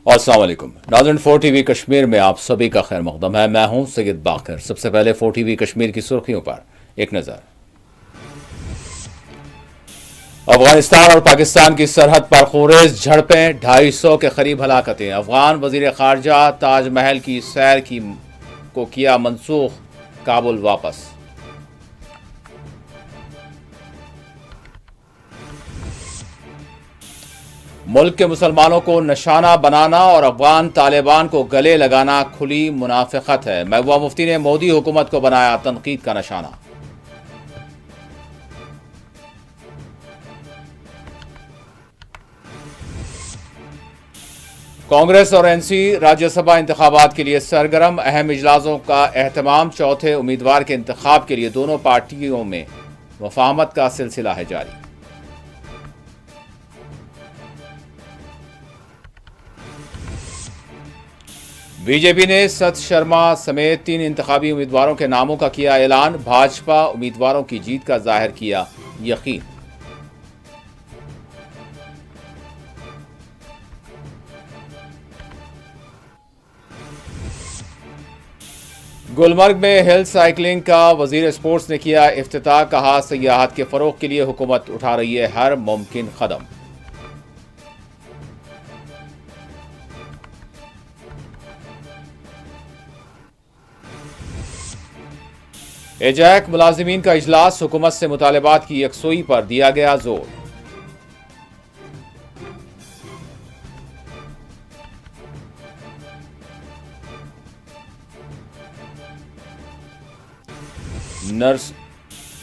अस्सलाम वालेकुम नाज़रीन, 4 TV कश्मीर में आप सभी का खैर मकदम है। मैं हूं सैयद बाकर। सबसे पहले 4 TV कश्मीर की सुर्खियों पर एक नज़र। अफगानिस्तान और पाकिस्तान की सरहद पर खुरेज झड़पें, 250 के करीब हलाकतें। अफगान वजीर खारजा ताजमहल की सैर को किया मनसूख, काबुल वापस। मुल्क के मुसलमानों को निशाना बनाना और अफगान तालिबान को गले लगाना खुली मुनाफिकत है। महबूबा मुफ्ती ने मोदी हुकूमत को बनाया तनकीद का निशाना। कांग्रेस और एनसी राज्यसभा इंतखाबात के लिए सरगर्म, अहम इजलासों का एहतमाम। चौथे उम्मीदवार के इंतखाब के लिए दोनों पार्टियों में मुफाहमत का सिलसिला है जारी। बीजेपी ने सत शर्मा समेत 3 इंतखाबी उम्मीदवारों के नामों का किया ऐलान। भाजपा उम्मीदवारों की जीत का जाहिर किया यकीन। गुलमर्ग में हिल साइकिलिंग का वजीर स्पोर्ट्स ने किया इफ्तिताह। कहा, सयाहत के फरोग के लिए हुकूमत उठा रही है हर मुमकिन कदम। एजैक मुलाजिमीन का इजलास, हुकूमत से मुतालबात की यकसुई पर दिया गया जोर।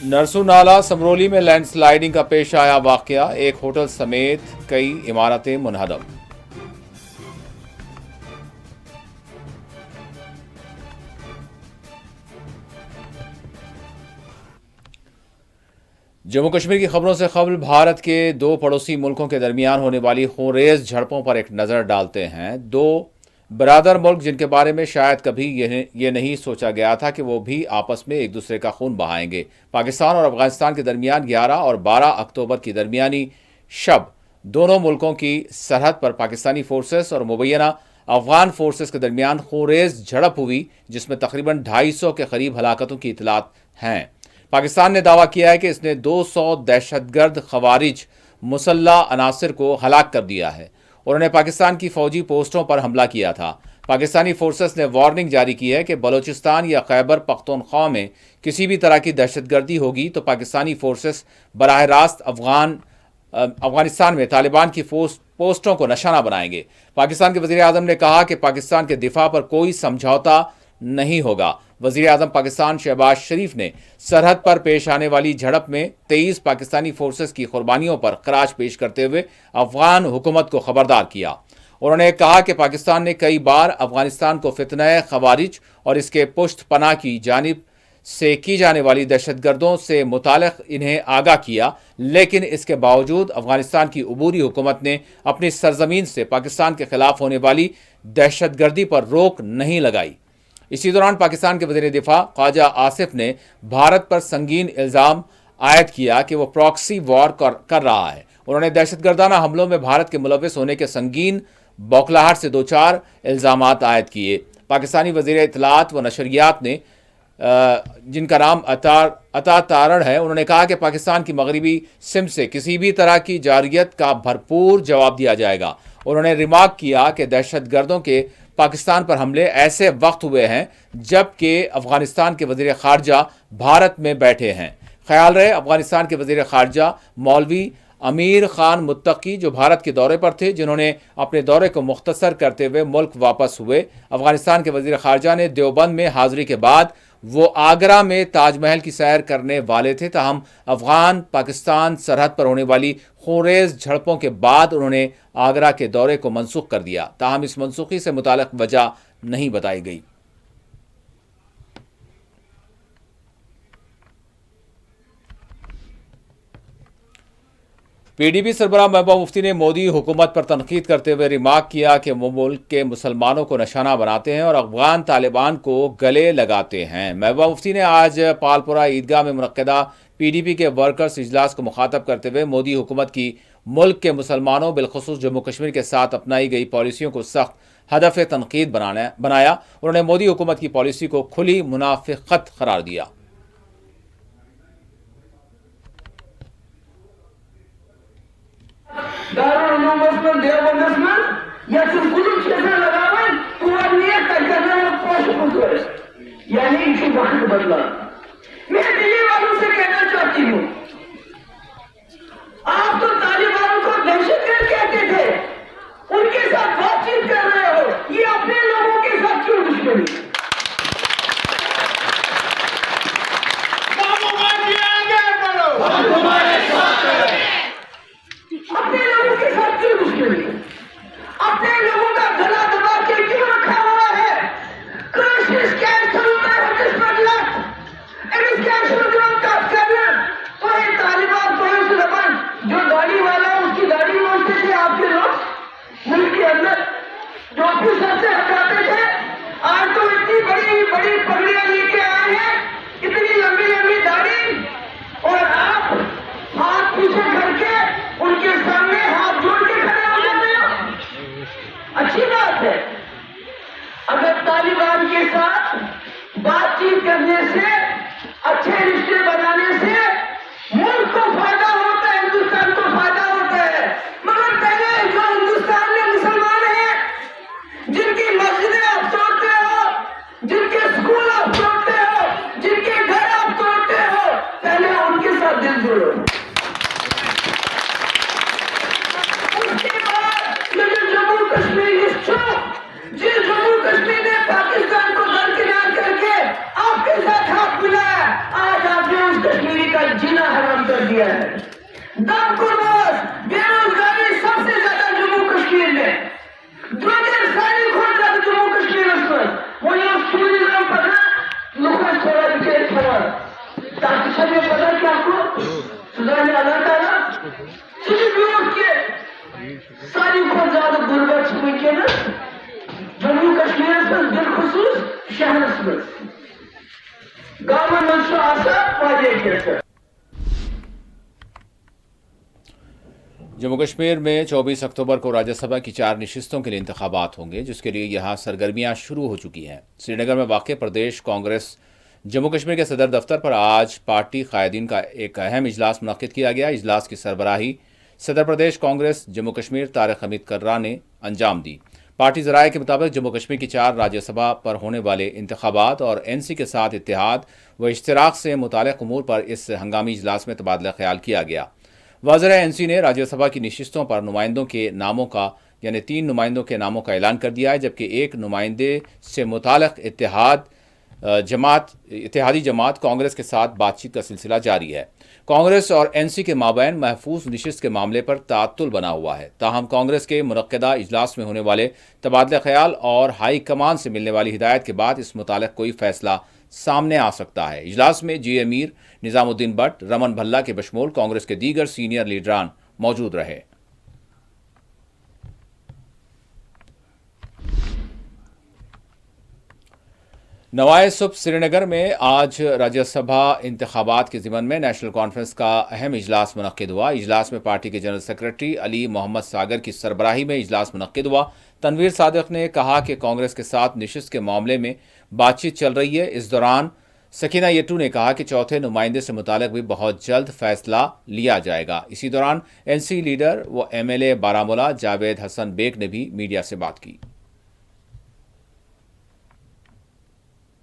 नरसू नाला समरोली में लैंडस्लाइडिंग का पेश आया वाकया, एक होटल समेत कई इमारतें मुनहदम। जम्मू कश्मीर की खबरों से खबर। भारत के दो पड़ोसी मुल्कों के दरमियान होने वाली खूंरेज झड़पों पर एक नज़र डालते हैं। दो बरादर मुल्क जिनके बारे में शायद कभी ये नहीं सोचा गया था कि वो भी आपस में एक दूसरे का खून बहाएंगे। पाकिस्तान और अफगानिस्तान के दरमियान 11 और 12 अक्टूबर की दरमियानी शब दोनों मुल्कों की सरहद पर पाकिस्तानी फोर्सेस और मुबैना अफगान फोर्सेस के दरमियान खूंरेज झड़प हुई, जिसमें तकरीबन 250 के करीब हलाकतों की इतलात हैं। पाकिस्तान ने दावा किया है कि इसने 200 दहशतगर्द खवारिज मुसल्ला अनासिर को हलाक कर दिया है। उन्होंने पाकिस्तान की फौजी पोस्टों पर हमला किया था। पाकिस्तानी फोर्सेस ने वार्निंग जारी की है कि बलोचिस्तान या खैबर पख्तूनख्वा में किसी भी तरह की दहशतगर्दी होगी तो पाकिस्तानी फोर्सेस बराह रास्त अफगानिस्तान में तालिबान की पोस्टों को निशाना बनाएंगे। पाकिस्तान के वजीर आजम ने कहा कि पाकिस्तान के दिफा पर कोई समझौता नहीं होगा। वजीर आजम पाकिस्तान शहबाज शरीफ ने सरहद पर पेश आने वाली झड़प में 23 पाकिस्तानी फोर्सेस की कुर्बानियों पर खराज पेश करते हुए अफगान हुकूमत को खबरदार किया। उन्होंने कहा कि पाकिस्तान ने कई बार अफगानिस्तान को फितनह खवारिज और इसके पुश्त पनाह की जानिब से की जाने वाली दहशतगर्दों से मुतालिक इन्हें आगाह किया, लेकिन इसके बावजूद अफगानिस्तान की अबूरी हुकूमत ने अपनी सरजमीन से पाकिस्तान के खिलाफ होने वाली दहशतगर्दी पर रोक नहीं लगाई। इसी दौरान पाकिस्तान के वज़ीर दिफा ख्वाजा आसिफ ने भारत पर संगीन इल्ज़ाम आयद किया कि वह प्रॉक्सी वॉर कर रहा है। उन्होंने दहशतगर्दाना हमलों में भारत के मुलविस होने के संगीन बौखलाहट से 2-4 इल्ज़ाम आयद किए। पाकिस्तानी वज़ीर इत्तलात व नशरियात ने जिनका नाम अता तारण है, उन्होंने कहा कि पाकिस्तान की मगरबी सिम से किसी भी तरह की जारियत का भरपूर जवाब दिया जाएगा। उन्होंने रिमार्क किया कि दहशतगर्दों के पाकिस्तान पर हमले ऐसे वक्त हुए हैं जबकि अफगानिस्तान के वजीर खारजा भारत में बैठे हैं। ख्याल रहे, अफगानिस्तान के वजीर खारजा मौलवी अमीर खान मुत्तकी जो भारत के दौरे पर थे, जिन्होंने अपने दौरे को मुख्तसर करते हुए मुल्क वापस हुए। अफगानिस्तान के वजीर खारजा ने देवबंद में हाजिरी के बाद वो आगरा में ताजमहल की सैर करने वाले थे, ताहम अफगान पाकिस्तान सरहद पर होने वाली खूंरेज झड़पों के बाद उन्होंने आगरा के दौरे को मनसूख कर दिया। ताहम इस मनसूखी से मुताल्लिक वजह नहीं बताई गई। पीडीपी सरबराह महबूबा मुफ्ती ने मोदी हुकूमत पर तनकीद करते हुए रिमार्क किया कि वो मुल्क के मुसलमानों को निशाना बनाते हैं और अफगान तालिबान को गले लगाते हैं। महबूबा मुफ्ती ने आज पालपुरा ईदगाह में मुनक्किदा पीडीपी के वर्कर्स इजलास को मुखातब करते हुए मोदी हुकूमत की मुल्क के मुसलमानों बिलखुसूस जम्मू कश्मीर के साथ अपनाई गई पॉलिसियों को सख्त हदफ तनकीद बनाया। उन्होंने मोदी हुकूमत की पॉलिसी को खुली मुनाफिकत करार दिया। वक्त बदला। मैं दिल्ली वालों से कहना चाहती हूँ, आप तो तालिबान को दहशतगर्द कहते थे, उनके साथ बातचीत कर रहे हो, ये अपने लोगों के साथ क्यों दुश्मनी? अपने लोगों के साथ क्यों दुश्मनी? अपने लोगों का गला दबा के क्यों रखा हुआ है? कोशिश कैंसिल होता है जिस पर लग, इस कैंसिल को कब करना? तो ये तालिबान तो ये सुलेमान जो दाढ़ी वाला उसकी दाढ़ी नोचते थे आपके लोग मुल्क के अंदर, जो अपनी सबसे हटाते थे, आज तो इतनी बड़ी बड़ी पगड़ियां लेके आए हैं, इतनी लंबी लंबी दाढ़ी, और आप हाथ पीछे करके उनके सामने हाथ जोड़ के खड़े हो जाते हो। अच्छी बात है, अगर तालिबान के साथ बातचीत करने से, अच्छे रिश्ते बनाने से मुल्क को फायदा होता है, हिंदुस्तान को फायदा होता है, मगर पहले जो हिंदुस्तान में मुसलमान हैं, जिनकी मस्जिदें आप तोड़ते हो, जिनके स्कूल आप तोड़ते हो, जिनके घर आप तोड़ते हो, पहले उनके साथ दिल जोड़ो। उसके बाद ये जम्मू कश्मीर जिस जम्मू कश्मीर ने पाकिस्तान को दरकिनार करके आपके साथ हाथ मिलाया, आज आपने उस कश्मीरी का जीना हराम कर दिया है। दमकुरबाज बेरोजगारी सबसे ज्यादा जम्मू कश्मीर में, सारी खोल जाता जम्मू कश्मीर वो ये सूर्य पता लोग थोड़ा विशेष खबर ताकि सब पता कि आपको सुधार अल्लाह ताला सिर्फ के सारी खोल ज्यादा गुर्बत हुई के ना जम्मू कश्मीर में बिलखुसूस शहर में गवर्नमेंट आशा वादे के। जम्मू कश्मीर में 24 अक्टूबर को राज्यसभा की 4 नशिस्तों के लिए इंतखाबात होंगे, जिसके लिए यहां सरगर्मियां शुरू हो चुकी हैं। श्रीनगर में वाक़ प्रदेश कांग्रेस जम्मू कश्मीर के सदर दफ्तर पर आज पार्टी कायदीन का एक अहम इजलास मुनक्किद किया गया। इजलास की सरबराही सदर प्रदेश कांग्रेस जम्मू कश्मीर तारिक हमीद कर्रा ने अंजाम दी। पार्टी ज़राए के मुताबिक जम्मू कश्मीर की 4 राज्यसभा पर होने वाले इंतखाबात और एनसी के साथ इत्तेहाद व इश्तराक से मुताल्लिक़ उमूर पर इस हंगामी इजलास में तबादला ख्याल किया गया। वज़ीर एनसी ने राज्यसभा की नशिस्तों पर नुमाइंदों के नामों का यानी 3 नुमाइंदों के नामों का ऐलान कर दिया है, जबकि एक नुमाइंदे से मुताल्लिक़ इत्तेहादी जमात कांग्रेस के साथ बातचीत का सिलसिला जारी है। कांग्रेस और एनसी के माबैन महफूज नशिस्त के मामले पर ताअत्तुल बना हुआ है। ताहम कांग्रेस के मुनक्किदा इजलास में होने वाले तबादला ख्याल और हाई कमान से मिलने वाली हिदायत के बाद इस मुताल्लिक़ कोई फैसला सामने आ सकता है। इजलास में जी अमीर निजामुद्दीन भट्ट, रमन भल्ला के बशमूल कांग्रेस के दीगर सीनियर लीडरान मौजूद रहे। नवाए सुबह श्रीनगर में आज राज्यसभा इंतखाबात के ज़िमन में नेशनल कॉन्फ्रेंस का अहम इजलास मुनक्किद हुआ। इजलास में पार्टी के जनरल सेक्रेटरी अली मोहम्मद सागर की सरबराही में इजलास मुनक्किद हुआ। तनवीर सादिक ने कहा कि कांग्रेस के साथ नशिस्त के मामले में बातचीत चल रही है। इस दौरान सकीना येटू ने कहा कि चौथे नुमाइंदे से मुताल्लिक़ भी बहुत जल्द फैसला लिया जाएगा। इसी दौरान एनसी लीडर व MLA बारामूला जावेद हसन बेग ने भी मीडिया से बात की।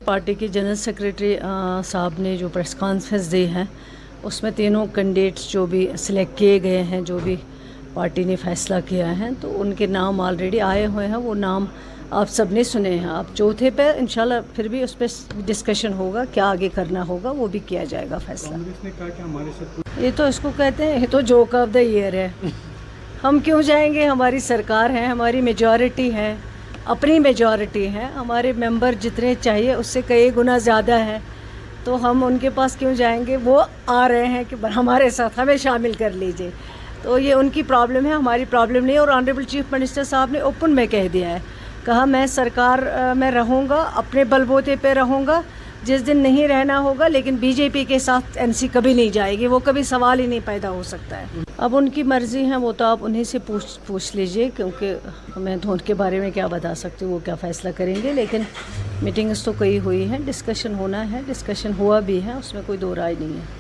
पार्टी के जनरल सेक्रेटरी साहब ने जो प्रेस कॉन्फ्रेंस दी है उसमें तीनों कैंडिडेट्स जो भी सिलेक्ट किए गए हैं, जो भी पार्टी ने फैसला किया है, तो उनके नाम ऑलरेडी आए हुए हैं। वो नाम आप सब ने सुने हैं। आप चौथे पे इंशाल्लाह फिर भी उस पर डिस्कशन होगा, क्या आगे करना होगा वो भी किया जाएगा फैसला। कांग्रेस ने कहा कि हमारे साथ ये तो इसको कहते हैं, ये तो जोक ऑफ द ईयर है। हम क्यों जाएंगे? हमारी सरकार है, हमारी मेजॉरिटी है, अपनी मेजॉरिटी है, हमारे मेंबर जितने चाहिए उससे कई गुना ज़्यादा है, तो हम उनके पास क्यों जाएंगे? वो आ रहे हैं कि हमारे साथ हमें शामिल कर लीजिए। तो ये उनकी प्रॉब्लम है, हमारी प्रॉब्लम नहीं है। और ऑनरेबल चीफ मिनिस्टर साहब ने ओपन में कह दिया है, कहा मैं सरकार में रहूँगा, अपने बलबूते पे रहूँगा, जिस दिन नहीं रहना होगा, लेकिन बीजेपी के साथ एनसी कभी नहीं जाएगी, वो कभी सवाल ही नहीं पैदा हो सकता है। अब उनकी मर्ज़ी है, वो तो आप उन्हीं से पूछ लीजिए, क्योंकि मैं तो उनके बारे में क्या बता सकती हूँ, वो क्या फ़ैसला करेंगे। लेकिन मीटिंग्स तो कई हुई हैं, डिस्कशन होना है, डिस्कशन हुआ भी है, उसमें कोई दो राय नहीं है।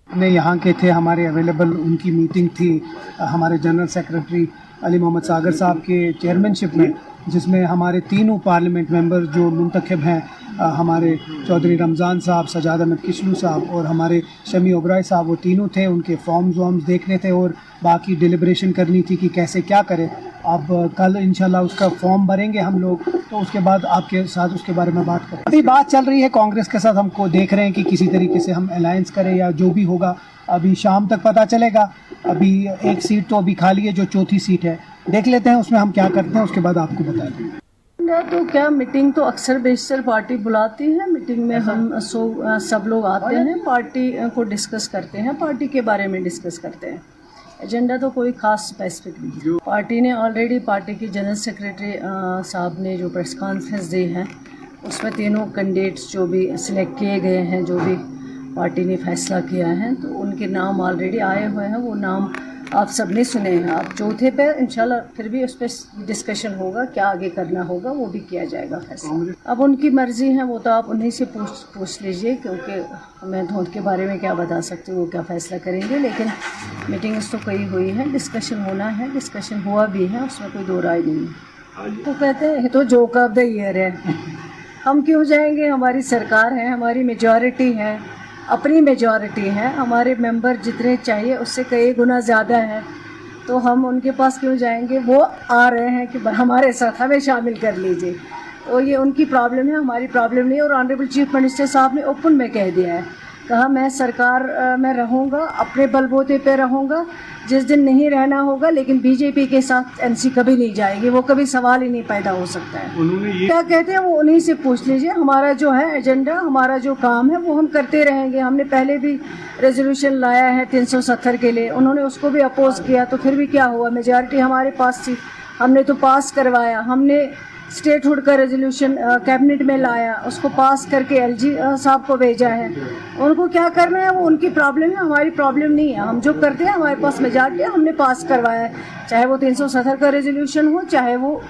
ने यहाँ के थे हमारे अवेलेबल, उनकी मीटिंग थी हमारे जनरल सेक्रेटरी अली मोहम्मद सागर साहब के चेयरमैनशिप में, जिसमें हमारे तीनों पार्लियामेंट मेंबर जो मुंतखब हैं, हमारे चौधरी रमज़ान साहब, सजाद अहमद किशलू साहब और हमारे शमी ओबराय साहब, वो तीनों थे। उनके फॉर्म्स वॉर्म्स देखने थे और बाकी डिलिब्रेशन करनी थी कि कैसे क्या करें। अब कल इंशाल्लाह उसका फॉर्म भरेंगे हम लोग, तो उसके बाद आपके साथ उसके बारे में बात करें। अभी बात चल रही है कांग्रेस के साथ, हमको देख रहे हैं कि किसी तरीके से हम अलायंस करें या जो भी होगा अभी शाम तक पता चलेगा। अभी एक सीट तो अभी खाली है, जो चौथी सीट है, देख लेते हैं उसमें हम क्या करते हैं, उसके बाद आपको बता देंगे। तो क्या मीटिंग तो अक्सर बेशतर पार्टी बुलाती है, मीटिंग में हम सब लोग आते हैं, पार्टी को डिस्कस करते हैं, पार्टी के बारे में डिस्कस करते हैं। एजेंडा तो कोई ख़ास स्पेसिफिक नहीं है। पार्टी ने ऑलरेडी, पार्टी की जनरल सेक्रेटरी साहब ने जो प्रेस कॉन्फ्रेंस दी है, उसमें तीनों कैंडिडेट्स जो भी सिलेक्ट किए गए हैं, जो भी पार्टी ने फैसला किया है, तो उनके नाम ऑलरेडी आए हुए हैं। वो नाम आप सब ने सुने हैं। आप चौथे पे इंशाल्लाह फिर भी उस पर डिस्कशन होगा, क्या आगे करना होगा वो भी किया जाएगा फैसला। अब उनकी मर्ज़ी है, वो तो आप उन्हीं से पूछ लीजिए, क्योंकि मैं तो उनके बारे में क्या बता सकती हूँ, वो क्या फ़ैसला करेंगे। लेकिन मीटिंग्स तो कई हुई हैं, डिस्कशन होना है, डिस्कशन हुआ भी है, उसमें कोई दो राय नहीं है। तो कहते हैं ये तो जोक ऑफ द ईयर है, हम क्यों जाएंगे, हमारी सरकार है, हमारी मेजॉरिटी है, अपनी मेजॉरिटी है, हमारे मेंबर जितने चाहिए उससे कई गुना ज़्यादा है, तो हम उनके पास क्यों जाएंगे। वो आ रहे हैं कि हमारे साथ हमें शामिल कर लीजिए, तो ये उनकी प्रॉब्लम है, हमारी प्रॉब्लम नहीं है। और ऑनरेबल चीफ मिनिस्टर साहब ने ओपन में कह दिया है, कहा मैं सरकार में रहूँगा, अपने बलबूते पे रहूँगा, जिस दिन नहीं रहना होगा, लेकिन बीजेपी के साथ एनसी कभी नहीं जाएगी, वो कभी सवाल ही नहीं पैदा हो सकता है। उन्होंने ये क्या कहते हैं वो उन्हीं से पूछ लीजिए। हमारा जो है एजेंडा, हमारा जो काम है वो हम करते रहेंगे। हमने पहले भी रेजोल्यूशन लाया है 370 के लिए, उन्होंने उसको भी अपोज किया, तो फिर भी क्या हुआ, मेजॉरिटी हमारे पास थी, हमने तो पास करवाया। हमने स्टेटहुड का रेजोल्यूशन कैबिनेट में लाया, उसको पास करके एलजी साहब को भेजा है। उनको क्या करना है वो उनकी प्रॉब्लम है, हमारी प्रॉब्लम नहीं है। हम जो करते हैं, हमारे पास मेजॉरिटी है, हमने पास करवाया है, चाहे वो 370 का रेजोल्यूशन हो, चाहे वो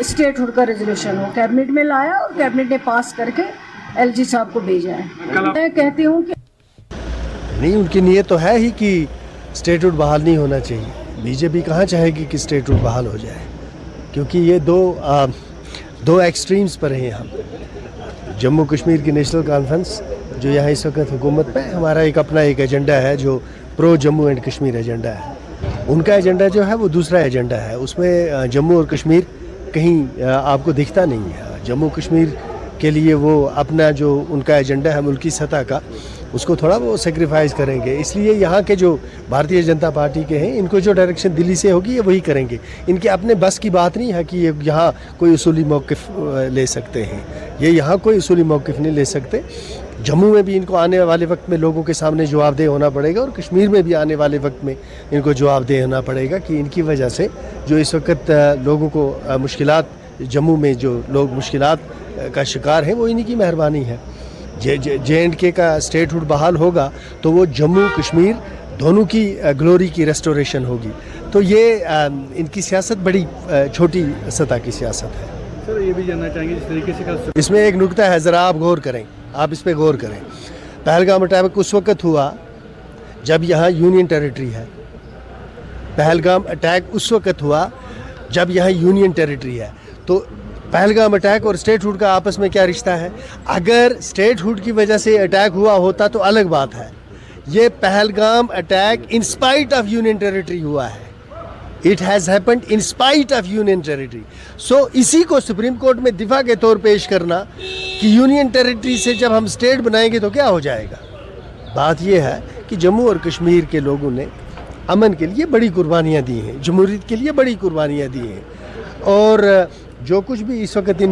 स्टेटहुड का रेजोल्यूशन हो। कैबिनेट में लाया और कैबिनेट ने पास करके एलजी साहब को भेजा है। मैं कहती हूँ कि नहीं, उनकी नीयत तो है ही कि स्टेटहुड बहाल नहीं होना चाहिए। बीजेपी कहाँ चाहेगी कि स्टेटहुड बहाल हो जाए, क्योंकि ये दो एक्सट्रीम्स पर हैं हम। जम्मू कश्मीर की नेशनल कॉन्फ्रेंस जो यहाँ इस वक्त हुकूमत में, हमारा अपना एक एजेंडा है जो pro Jammu and Kashmir agenda है। उनका एजेंडा जो है वो दूसरा एजेंडा है, उसमें जम्मू और कश्मीर कहीं आपको दिखता नहीं है। जम्मू कश्मीर के लिए वो अपना जो उनका एजेंडा है मुल्की सतह का, उसको थोड़ा वो सेक्रीफाइस करेंगे। इसलिए यहाँ के जो भारतीय जनता पार्टी के हैं, इनको जो डायरेक्शन दिल्ली से होगी ये वही करेंगे। इनके अपने बस की बात नहीं है कि ये यहाँ कोई उसूली मौक़िफ़ ले सकते हैं, ये यहाँ कोई उसूली मौक़िफ़ नहीं ले सकते। जम्मू में भी इनको आने वाले वक्त में लोगों के सामने जवाबदेह होना पड़ेगा, और कश्मीर में भी आने वाले वक्त में इनको जवाबदेह होना पड़ेगा कि इनकी वजह से जो इस वक्त लोगों को मुश्किलात, जम्मू में जो लोग मुश्किलात का शिकार हैं, वो इन्हीं की मेहरबानी है। JNK का स्टेटहुड बहाल होगा तो वो जम्मू कश्मीर दोनों की ग्लोरी की रेस्टोरेशन होगी। तो ये इनकी सियासत बड़ी छोटी सतह की सियासत है। सर ये भी जानना चाहेंगे जिस तरीके से इसमें एक नुक्ता है, ज़रा आप गौर करें, आप इस पर गौर करें। पहलगाम अटैक उस वक्त हुआ जब यहाँ यूनियन टेरिटरी है। पहलगाम अटैक उस वक्त हुआ जब यहाँ यूनियन टेरिटरी है। तो पहलगाम अटैक और स्टेटहुड का आपस में क्या रिश्ता है? अगर स्टेटहुड की वजह से अटैक हुआ होता तो अलग बात है। ये Pahalgam attack in spite of union territory हुआ है। It has happened in spite of union territory. So इसी को सुप्रीम कोर्ट में दिफा के तौर पेश करना कि यूनियन टेरिटरी से जब हम स्टेट बनाएंगे तो क्या हो जाएगा। बात यह है कि जम्मू और कश्मीर के लोगों ने अमन के लिए बड़ी कुर्बानियाँ दी हैं, जमहूरियत के लिए बड़ी कुर्बानियाँ दी हैं, और जो कुछ भी इस वक्त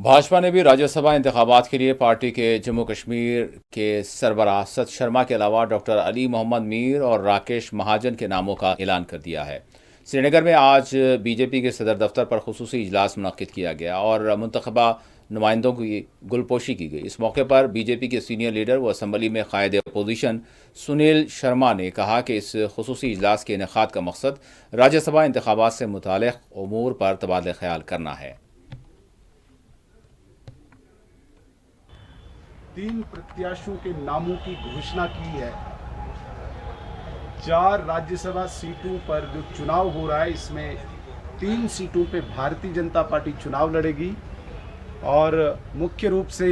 भाजपा ने भी राज्यसभा इंतखाबात के लिए पार्टी के जम्मू कश्मीर के सरबराह सत शर्मा के अलावा डॉक्टर अली मोहम्मद मीर और राकेश महाजन के नामों का ऐलान कर दिया है। श्रीनगर में आज बीजेपी के सदर दफ्तर पर खुसूसी इजलास मुनक्किद किया गया और मुंतखबा नुमाइंदों की गुलपोशी की गई। इस मौके पर बीजेपी के सीनियर लीडर व असम्बली में कायद अपोजिशन सुनील शर्मा ने कहा कि इस खुसूसी इजलास के इनेकाद का मकसद राज्यसभा इंतखाबात से मुताल्लिक़ उमूर पर तबादला ख्याल करना है। 3 प्रत्याशियों के नामों की घोषणा की है। 4 राज्यसभा सीटों पर जो चुनाव हो रहा है, इसमें 3 सीटों पे भारतीय जनता पार्टी चुनाव लड़ेगी और मुख्य रूप से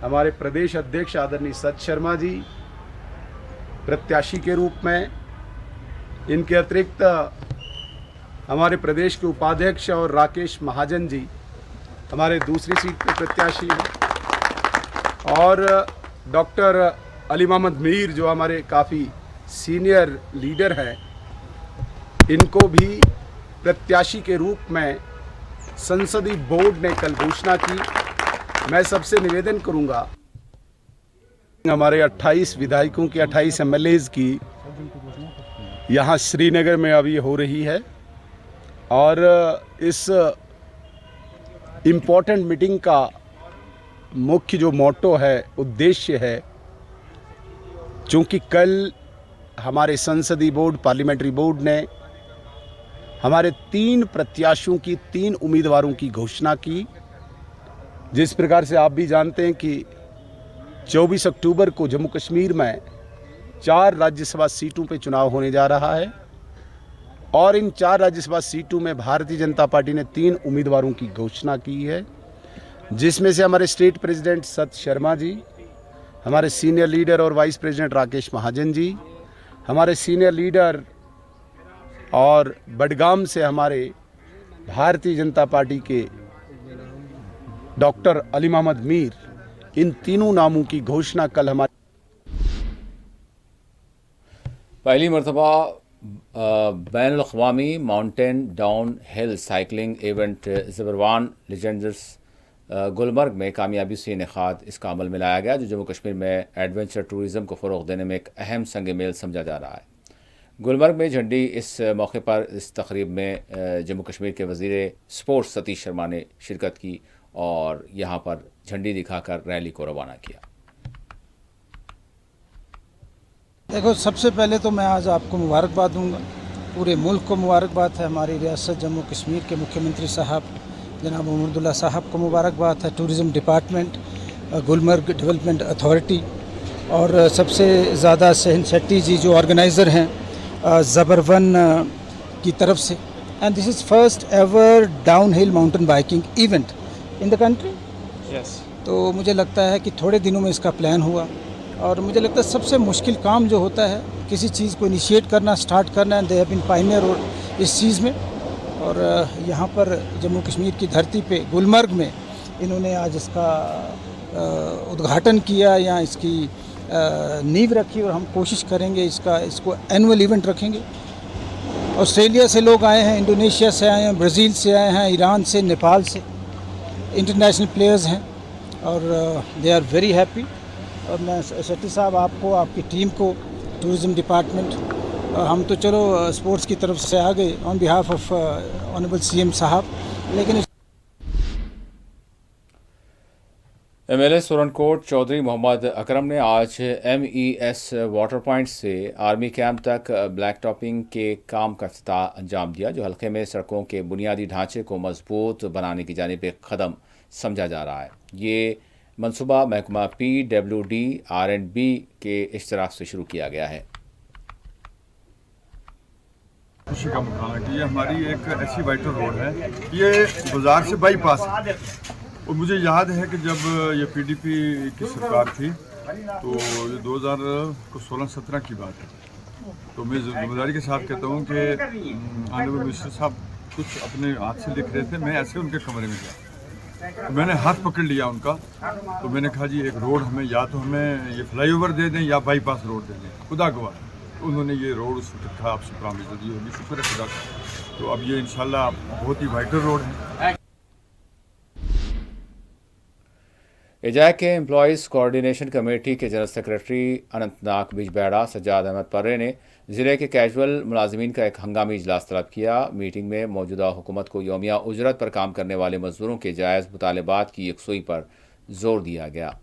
हमारे प्रदेश अध्यक्ष आदरणीय सत शर्मा जी प्रत्याशी के रूप में, इनके अतिरिक्त हमारे प्रदेश के उपाध्यक्ष और राकेश महाजन जी हमारे दूसरी सीट पर प्रत्याशी हैं और डॉक्टर अली मोहम्मद मीर जो हमारे काफ़ी सीनियर लीडर हैं, इनको भी प्रत्याशी के रूप में संसदीय बोर्ड ने कल घोषणा की। मैं सबसे निवेदन करूंगा, हमारे 28 विधायकों की 28 एमएलएज की यहाँ श्रीनगर में अभी हो रही है और इस इम्पोर्टेंट मीटिंग का मुख्य जो मोटो है, उद्देश्य है, चूँकि कल हमारे संसदीय बोर्ड, पार्लियामेंट्री बोर्ड ने हमारे 3 प्रत्याशियों की, 3 उम्मीदवारों की घोषणा की। जिस प्रकार से आप भी जानते हैं कि 24 अक्टूबर को जम्मू कश्मीर में 4 राज्यसभा सीटों पे चुनाव होने जा रहा है और इन 4 राज्यसभा सीटों में भारतीय जनता पार्टी ने 3 उम्मीदवारों की घोषणा की है, जिसमें से हमारे स्टेट प्रेसिडेंट सत शर्मा जी, हमारे सीनियर लीडर और वाइस प्रेसिडेंट राकेश महाजन जी, हमारे सीनियर लीडर और बडगाम से हमारे भारतीय जनता पार्टी के डॉक्टर अली मोहम्मद मीर, इन तीनों नामों की घोषणा कल हमारे पहली मरतबा बैनुल-अक़वामी mountain down hill cycling event Zabarwan legends Gulmarg में कामयाबी से इनेकाद इसका अमल में लाया गया, जो जम्मू कश्मीर में एडवेंचर टूरिज़म को फ़रोग़ देने में एक अहम संग मेल समझा जा रहा है। गुलमर्ग में झंडी इस मौके पर इस तकरीब में जम्मू कश्मीर के वज़ीर स्पोर्ट्स सतीश शर्मा ने शिरकत की और यहाँ पर झंडी दिखाकर रैली को रवाना किया। देखो, सबसे पहले तो मैं आज आपको मुबारकबाद दूंगा, पूरे मुल्क को मुबारकबाद है। हमारी रियासत जम्मू कश्मीर के मुख्यमंत्री साहब जनाब उमरुद्दुल्ला साहब को मुबारकबाद है, tourism department, Gulmarg development authority और सबसे ज़्यादा सहन शेट्टी जी जो ऑर्गेनाइज़र हैं ज़बरवन की तरफ से। And this is first ever down hill mountain biking event in the country. Yes, तो मुझे लगता है कि थोड़े दिनों में इसका प्लान हुआ और मुझे लगता है सबसे मुश्किल काम जो होता है किसी चीज़ को इनिशिएट करना, स्टार्ट करना, and they have been pioneer और इस चीज़ में। और यहाँ पर जम्मू कश्मीर की धरती पे गुलमर्ग में इन्होंने आज इसका उद्घाटन किया या इसकी नींव रखी और हम कोशिश करेंगे इसको एनुअल इवेंट रखेंगे। ऑस्ट्रेलिया से लोग आए हैं, इंडोनेशिया से आए हैं, ब्राज़ील से आए हैं, ईरान से, नेपाल से इंटरनेशनल प्लेयर्स हैं और दे आर वेरी हैप्पी। और मैं शेट्टी साहब आपको, आपकी टीम को, टूरिज़म डिपार्टमेंट, हम तो चलो स्पोर्ट्स की तरफ से आ गए on behalf of honourable CM साहब, लेकिन एमएलए सुरनकोट चौधरी मोहम्मद अकरम ने आज MES वाटर पॉइंट से आर्मी कैंप तक ब्लैक टॉपिंग के काम का इफ्तिताह अंजाम दिया, जो हल्के में सड़कों के बुनियादी ढांचे को मजबूत बनाने की जानिब एक कदम समझा जा रहा है। ये मनसूबा महकमा PWD R&B के इश्तराक से शुरू किया गया है। खुशी का मुकाम है कि ये हमारी एक ऐसी वाइटल रोड है, ये बाजार से बाईपास है। और मुझे याद है कि जब ये PDP की सरकार थी तो ये 2016-17 की बात है, तो मैं जिम्मेदारी के साथ कहता हूँ कि ऑनरेबल मिनिस्टर साहब कुछ अपने हाथ से लिख रहे थे, मैं ऐसे उनके कमरे में गया तो मैंने हाथ पकड़ लिया उनका, तो मैंने कहा जी एक रोड हमें, या तो हमें ये फ्लाईओवर दे दें या बाईपास रोड दे दें, खुदा गवाह। तो उन्होंने ये रोड उस वक्त कहा, आपसे प्रॉमिस दी होगी, शुक्र है खुदा का। तो अब ये इंशाल्लाह बहुत ही वाइटल रोड है। एजैक के एम्प्लॉयज़ कोऑर्डिनेशन कमेटी के जनरल सेक्रेटरी अनंतनाग बिजबैड़ा सज्जाद अहमद पर्रे ने ज़िले के कैजुअल मुलाजमीन का एक हंगामी इजलास तलब किया। मीटिंग में मौजूदा हुकूमत को यौमिया उजरत पर काम करने वाले मजदूरों के जायज़ मुतालबात की यकसुई पर जोर दिया गया।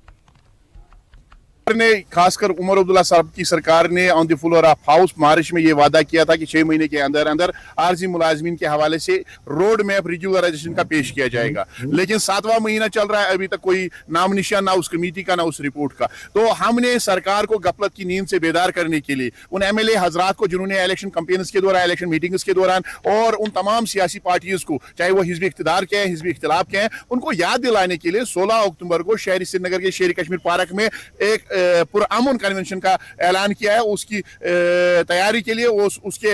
ने खासकर उमर अब्दुल्ला साहब की सरकार ने on the floor of house मार्च में ये वादा किया था कि 6 महीने के अंदर अंदर आरजी मुलाजमीन के हवाले से रोड मैप रेगुलराइजेशन का पेश किया जाएगा, लेकिन 7वां महीना चल रहा है, अभी तक कोई नाम निशान ना उस कमेटी का ना उस रिपोर्ट का। तो हमने सरकार को गफलत की नींद से बेदार करने के लिए उन MLA हजरात को जिन्होंने इलेक्शन कैंपेन्स के दौरान, इलेक्शन मीटिंग्स के दौरान, और उन तमाम सियासी पार्टीज को, चाहे वो हिजब इख्तिदार के हैं, हिजब इख्तिलाफ के हैं, उनको याद दिलाने के लिए 16 अक्टूबर को शहरी श्रीनगर के शेर कश्मीर पार्क में एक पुरअमन कन्वेंशन का ऐलान किया है। उसकी तैयारी के लिए, उसके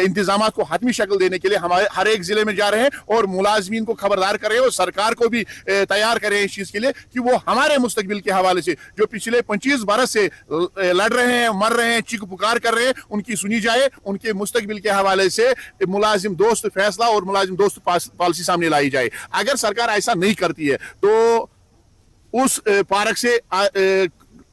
इंतजाम को हतमी शक्ल देने के लिए हमारे हर एक जिले में जा रहे हैं और मुलाजमीन को खबरदार कर रहे हैं और सरकार को भी तैयार कर रहे हैं इस चीज के लिए कि वो हमारे मुस्तकबिल के हवाले से जो पिछले 25 बरस से लड़ रहे हैं, मर रहे हैं, चीख पुकार कर रहे हैं, उनकी सुनी जाए। उनके मुस्तकबिल के हवाले से मुलाजिम दोस्त फैसला और मुलाजिम दोस्त पॉलिसी सामने लाई जाए। अगर सरकार ऐसा नहीं करती है तो उस पार्क से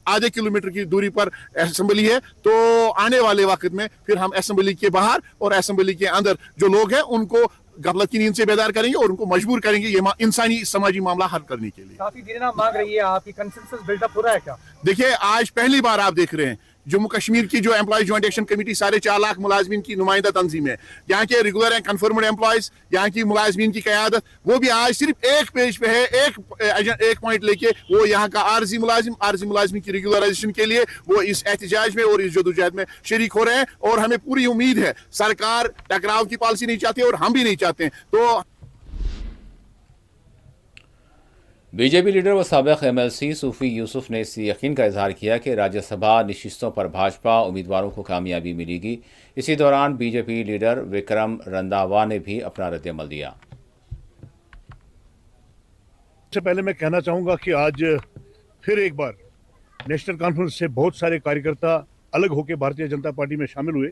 आधे किलोमीटर की दूरी पर असेंबली है, तो आने वाले वक्त में फिर हम असेंबली के बाहर और असेंबली के अंदर जो लोग हैं उनको गफलत की नींद से बेदार करेंगे और उनको मजबूर करेंगे ये इंसानी समाजी मामला हल करने के लिए। काफी देर मांग रही है, आपकी कंसेंसस बिल्डअप हो रहा है क्या? देखिए, आज पहली बार आप देख रहे हैं जम्मू कश्मीर की जो employ joint action committee 4.5 lakh मुलाजमीन की नुमाइंदा तंजीम है, यहाँ के रेगुलर एंड कन्फर्म्ड एम्प्लॉयज, यहाँ की मुलाजमीन की क़यादत, वो भी आज सिर्फ एक पेज पे है, एक पॉइंट लेके वो यहाँ का आरजी मुलाजिम की रेगुलराइजेशन के लिए वो इस एहतजाज में और इस जदोजहद में शरीक हो रहे हैं। और हमें पूरी उम्मीद है, सरकार टकराव की पॉलिसी नहीं चाहती और हम भी नहीं चाहते। तो बीजेपी लीडर व साबिक़ MLC सूफी यूसुफ ने इस यकीन का इजहार किया कि राज्यसभा नशिस्तों पर भाजपा उम्मीदवारों को कामयाबी मिलेगी। इसी दौरान बीजेपी लीडर विक्रम रंधावा ने भी अपना रद्द-ए-अमल दिया। सबसे पहले मैं कहना चाहूँगा कि आज फिर एक बार नेशनल कॉन्फ्रेंस से बहुत सारे कार्यकर्ता अलग होकर भारतीय जनता पार्टी में शामिल हुए।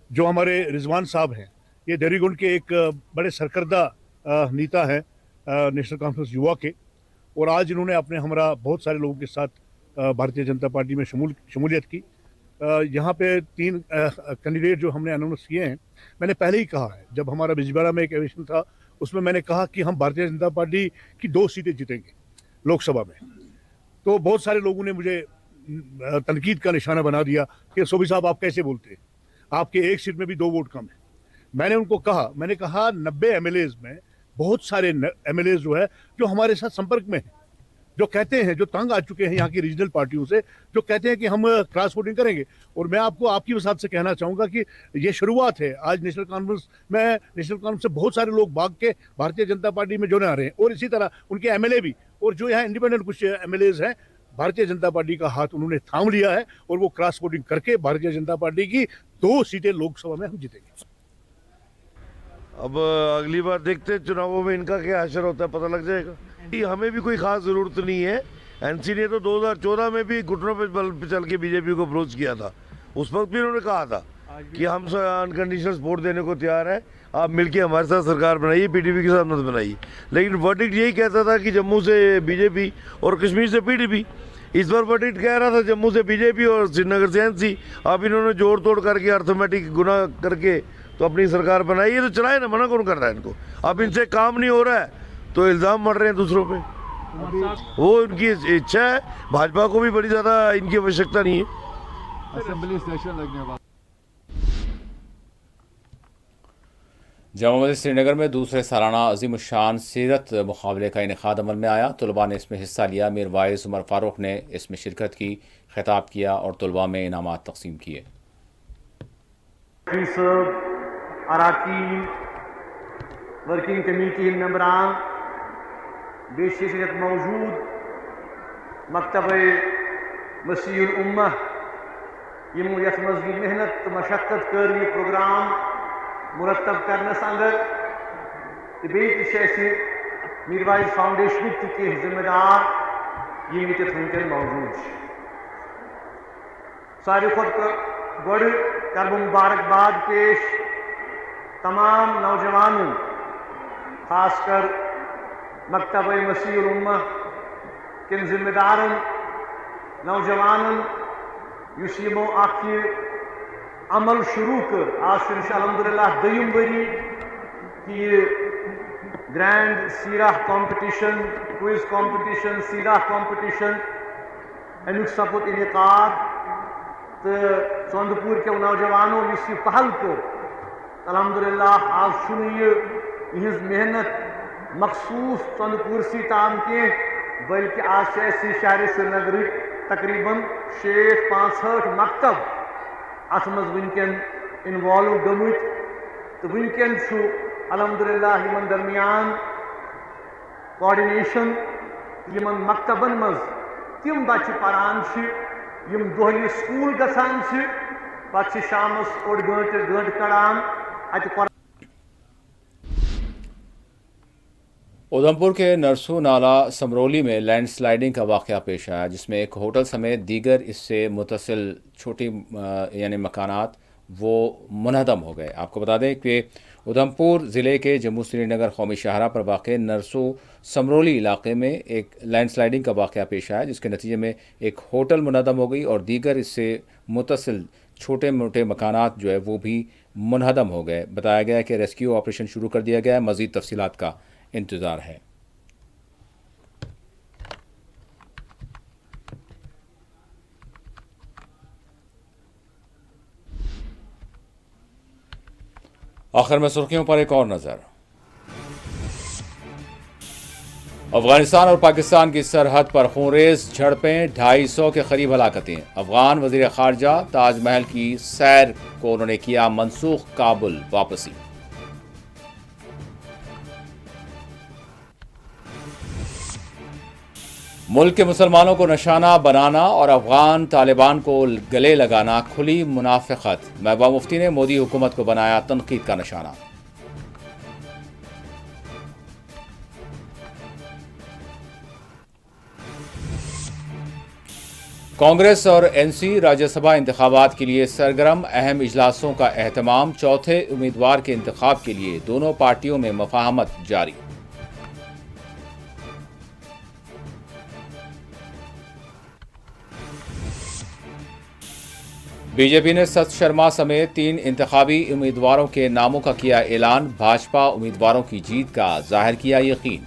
जो हमारे रिजवान साहब हैं, ये देहरीगुंड के एक बड़े सरकर्दा नेता हैं नेशनल कॉन्फ्रेंस युवा के, और आज इन्होंने अपने हमरा बहुत सारे लोगों के साथ भारतीय जनता पार्टी में शमूलियत की। यहाँ पे 3 कैंडिडेट जो हमने अनाउंस किए हैं, मैंने पहले ही कहा है, जब हमारा बिजबेड़ा में एक एविशन था उसमें मैंने कहा कि हम भारतीय जनता पार्टी की 2 सीटें जीतेंगे लोकसभा में। तो बहुत सारे लोगों ने मुझे तनकीद का निशाना बना दिया कि सोभी साहब आप कैसे बोलते हैं, आपके एक सीट में भी 2 वोट कम है। मैंने कहा 90 MLAs में बहुत सारे MLAs जो है जो हमारे साथ संपर्क में हैं, जो कहते हैं, जो तंग आ चुके हैं यहाँ की रीजनल पार्टियों से, जो कहते हैं कि हम क्रॉस वोटिंग करेंगे। और मैं आपको आपकी वसात से कहना चाहूँगा कि ये शुरुआत है। आज नेशनल कॉन्फ्रेंस से बहुत सारे लोग भाग के भारतीय जनता पार्टी में जुड़ने आ रहे हैं, और इसी तरह उनके MLA भी, और जो यहाँ इंडिपेंडेंट कुछ MLAs हैं, भारतीय जनता पार्टी का हाथ उन्होंने थाम लिया है और वो क्रॉस वोटिंग करके भारतीय जनता पार्टी की 2 सीटें लोकसभा में हम जीतेंगे। अब अगली बार देखते हैं चुनावों में इनका क्या असर होता है, पता लग जाएगा। हमें भी कोई खास ज़रूरत नहीं है। NC ने तो 2014 में भी घुटनों पे बल पे चल के बीजेपी को अप्रोच किया था। उस वक्त भी उन्होंने कहा था कि हम अनकंडीशनल सपोर्ट देने को तैयार हैं, आप मिलके हमारे साथ सरकार बनाइए, PDP के साथ मत बनाइए। लेकिन वर्डिक्ट यही कहता था कि जम्मू से BJP और कश्मीर से PDP। इस बार वर्डिक्ट कह रहा था जम्मू से BJP और श्रीनगर से NC। अब इन्होंने जोड़ तोड़ करके अर्थमेटिक गुना करके तो अपनी सरकार बनाई है, तो चलाए ना, मना कौन कर रहा है इनको। अब इनसे काम नहीं हो रहा है तो इल्ज़ाम मर रहे हैं दूसरों पे। वो उनकी इच्छा है, भाजपा को भी बड़ी ज़्यादा इनकी आवश्यकता नहीं है। असेंबली सेशन लगने बाद जम्मू श्रीनगर में दूसरे सालाना अजीम शान सीरत मुकाबले का इनेकाद अमल में आया। तलबा ने इसमें हिस्सा लिया। मीर वाइस उमर फारूक ने इसमें शिरकत की, खिताब किया और तलबा में इनामात तकसीम किए। अरकान वर्किंग कमेटी मेंबरान बेशत मौजूद मकतब मसीहुल उम्मह यमो यथ मज मेहनत तो मशक्कत कर यह प्रोग्राम मुरतब करनस अंदर तो मीर वाइस फाउंडेशन के जिम्मेदार यम ये वनकन मौजूद। सारे खुद गोड़ कर मुबारकबाद पेश तमाम नौजवानों, खासकर मकतब मसीहुल उम्मह किन जिम्मेदारन नौजवानन युस यमो अमल शुरू कर आज अल्हम्दुलिल्लाह दय्यम वरी कि ये ग्रैंड सीरा कंपटीशन क्विज कंपटीशन सीरा कंपटीशन अमुक सपुत इनेकाद तो सोंदपुर के नौजवानों इस पहल कर अल्हम्दुलिल्लाह आज यह मेहनत मखसूस सोंदपुर सी ताम के बल्कि आज शहर श्रीनगर तकरीबन 65 मकतब अत मज वनकन इन्वॉल्व गमुत तो वनकन अल्हम्दुलिल्लाह यमन दरमियान कोऑर्डिनेशन यमन मकतबन मज तिम बच्चे परान यम दोहली स्कूल गसान पे शामस ओड गंट कड़ान अत उधमपुर के नरसू नाला समरोली में लैंडस्लाइडिंग का वाक़या पेश आया, जिसमें एक होटल समेत दीगर इससे मुतसिल छोटी यानी मकानात वो मुनहदम हो गए। आपको बता दें कि उधमपुर ज़िले के जम्मू श्रीनगर कौमी शाहरा पर वाक़ नरसू समरोली इलाके में एक लैंडस्लाइडिंग का वाक़या पेश आया, जिसके नतीजे में एक होटल मुनहदम हो गई और दीगर इससे मुतसिल छोटे मोटे मकानात जो है वो भी मुनहदम हो गए। बताया गया कि रेस्क्यू ऑपरेशन शुरू कर दिया गया है, मज़ीद तफसीलात का इंतज़ार है। आखिर में सुर्खियों पर एक और नजर। अफगानिस्तान और पाकिस्तान की सरहद पर खूनरेज झड़पें, 250 के करीब हलाकतें। अफगान वजीर खारजा ताजमहल की सैर को उन्होंने किया मनसूख, काबुल वापसी। मुल्क के मुसलमानों को निशाना बनाना और अफगान तालिबान को गले लगाना खुली मुनाफिकत। महबूबा मुफ्ती ने मोदी हुकूमत को बनाया तनकीद का निशाना। कांग्रेस और एनसी राज्यसभा इंतखाबात के लिए सरगर्म, अहम इजलासों का एहतमाम। चौथे उम्मीदवार के इंतखाब के लिए दोनों पार्टियों में मफाहमत जारी। बीजेपी ने सत शर्मा समेत 3 इंतखाबी उम्मीदवारों के नामों का किया ऐलान। भाजपा उम्मीदवारों की जीत का जाहिर किया यकीन।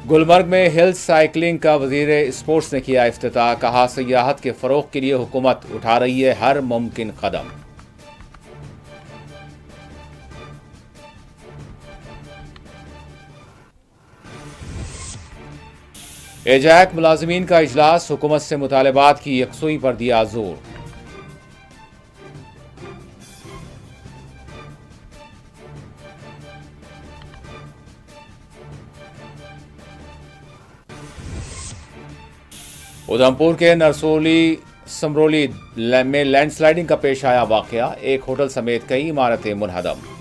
गुलमर्ग में हिल्स साइकिलिंग का वजीर स्पोर्ट्स ने किया इफ्तिताह। कहा, सियाहत के फरोग के लिए हुकूमत उठा रही है हर मुमकिन कदम। एजैक मुलाजमीन का इजलास, हुकूमत से मुतालबात की यकसुई पर दिया जोर। उधमपुर के नरसोली समरोली में लैंडस्लाइडिंग का पेश आया वाकया। एक होटल समेत कई इमारतें मुनहदम।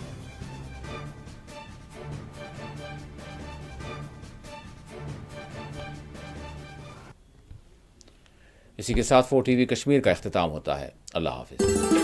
इसी के साथ 4 TV कश्मीर का इख्तिताम होता है। अल्लाह हाफिज।